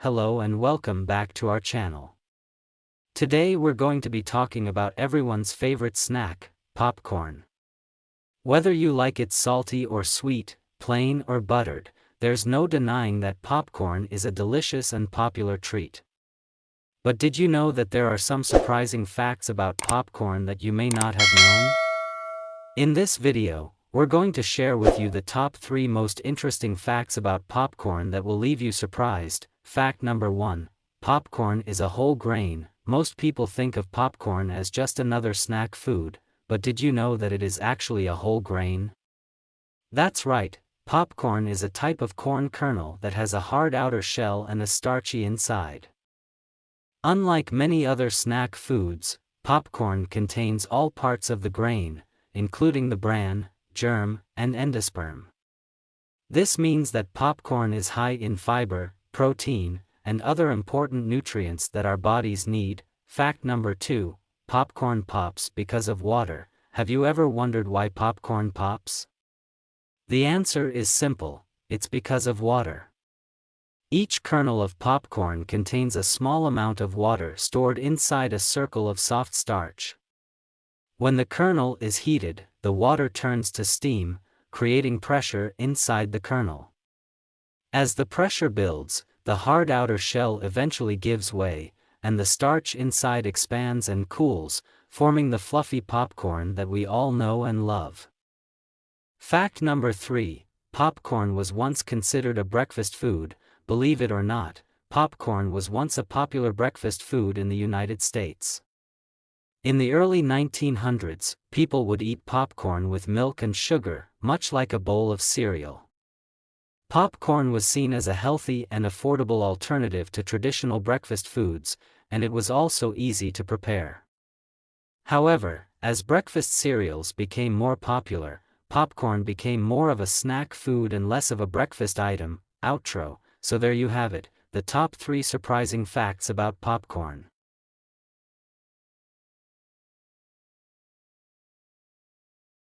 hello and welcome back to our channel. Today we're going to be talking about everyone's favorite snack, popcorn. Whether you like it salty or sweet, plain or buttered, there's no denying that popcorn is a delicious and popular treat. But did you know that there are some surprising facts about popcorn that you may not have known? In this video, we're going to share with you the top 3 most interesting facts about popcorn that will leave you surprised. Fact number 1. Popcorn is a whole grain. Most people think of popcorn as just another snack food, but did you know that it is actually a whole grain? That's right, popcorn is a type of corn kernel that has a hard outer shell and a starchy inside. Unlike many other snack foods, popcorn contains all parts of the grain, including the bran, germ, and endosperm. This means that popcorn is high in fiber, protein, and other important nutrients that our bodies need. Fact number 2. Popcorn pops because of water. Have you ever wondered why popcorn pops? The answer is simple, it's because of water. Each kernel of popcorn contains a small amount of water stored inside a circle of soft starch. When the kernel is heated, the water turns to steam, creating pressure inside the kernel. As the pressure builds, the hard outer shell eventually gives way, and the starch inside expands and cools, forming the fluffy popcorn that we all know and love. Fact number 3. Popcorn was once considered a breakfast food. Believe it or not, popcorn was once a popular breakfast food in the United States. In the early 1900s, people would eat popcorn with milk and sugar, much like a bowl of cereal. Popcorn was seen as a healthy and affordable alternative to traditional breakfast foods, and it was also easy to prepare. However, as breakfast cereals became more popular, popcorn became more of a snack food and less of a breakfast item. Outro. So there you have it, the top 3 surprising facts about popcorn.